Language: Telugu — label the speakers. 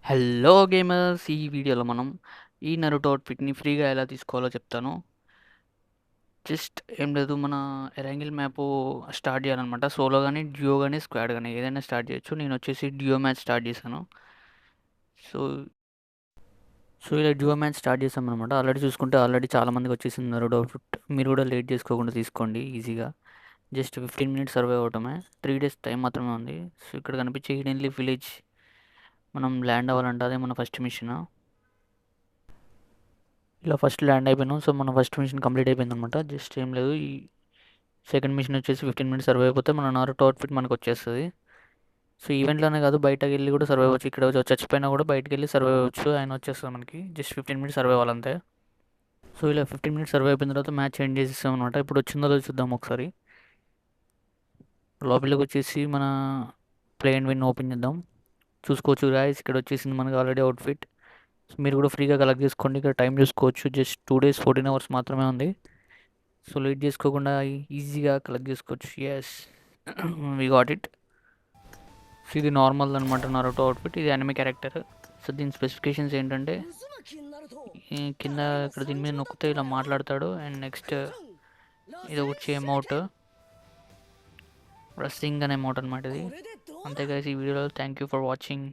Speaker 1: హలో గేమర్స్, ఈ వీడియోలో మనం ఈ నరుటో అవుట్ఫిట్ని ఫ్రీగా ఎలా తీసుకోవాలో చెప్తాను. జస్ట్ ఏం లేదు, మన ఎరాంగిల్ మ్యాప్ స్టార్ట్ చేయాలన్నమాట. సోలో కానీ డ్యూ కానీ స్క్వాడ్ కానీ ఏదైనా స్టార్ట్ చేయొచ్చు. నేను వచ్చేసి డ్యూ మ్యాచ్ స్టార్ట్ చేశాను. సో సో ఇలా డ్యూ మ్యాచ్ స్టార్ట్ చేసామన్నమాట. ఆల్రెడీ చూసుకుంటే ఆల్రెడీ చాలామందికి వచ్చేసింది నరుటో అవుట్ఫిట్. మీరు కూడా లేట్ చేసుకోకుండా తీసుకోండి ఈజీగా. జస్ట్ 15 మినిట్స్ సర్వే అవటమే. 3 డేస్ టైం మాత్రమే ఉంది. సో ఇక్కడ కనిపించే హిడెన్లీ విలేజ్ మనం ల్యాండ్ అవ్వాలంటే అదే మన ఫస్ట్ మిషన్. ఇలా ఫస్ట్ ల్యాండ్ అయిపోయినాం. సో మన ఫస్ట్ మిషన్ కంప్లీట్ అయిపోయింది అనమాట. జస్ట్ ఏం లేదు, ఈ సెకండ్ మిషన్ వచ్చేసి 15 మినిట్స్ సర్వే అయిపోతే మన నారుటో అవుట్ఫిట్ మనకు వచ్చేస్తుంది. సో ఈవెంట్లోనే కాదు, బయటకు వెళ్ళి కూడా సర్వే అవ్వచ్చు. ఇక్కడ చచ్చిపోయినా కూడా బయటకు వెళ్ళి సర్వే అవ్వచ్చు. ఆయన వచ్చేస్తుంది మనకి. జస్ట్ 15 మినిట్స్ సర్వే అవ్వాలంతే. సో ఇలా 15 మినిట్స్ సర్వే అయిపోయిన తర్వాత మ్యాచ్ ఎండ్ చేసేసాం అనమాట. ఇప్పుడు వచ్చిందో లేదో చూద్దాం ఒకసారి. లాబీలోకి వచ్చేసి మన ప్లే అండ్ విన్ ఓపెన్ చేద్దాం. చూసుకోవచ్చు గాయస్, ఇక్కడ వచ్చేసింది మనకి ఆల్రెడీ అవుట్ఫిట్. సో మీరు కూడా ఫ్రీగా కలెక్ట్ చేసుకోండి. ఇక్కడ టైం చూసుకోవచ్చు, జస్ట్ 2 days 14 hours మాత్రమే ఉంది. సో లేట్ చేసుకోకుండా ఈజీగా కలెక్ట్ చేసుకోవచ్చు. Yes, we got it. So ఇది నార్మల్ అనమాట, నారుటో అవుట్ఫిట్. ఇది అనిమే క్యారెక్టర్. సో దీని స్పెసిఫికేషన్స్ ఏంటంటే, ఈ కింద ఇక్కడ దీని మీద నొక్కితే ఇలా మాట్లాడతాడు. అండ్ నెక్స్ట్ ఇది వచ్చే అమౌంట్ సింగ్ అనే అమౌంట్ అనమాట ఇది. అంతే guys, ఈ వీడియోలో థ్యాంక్ యూ ఫర్ వాచింగ్.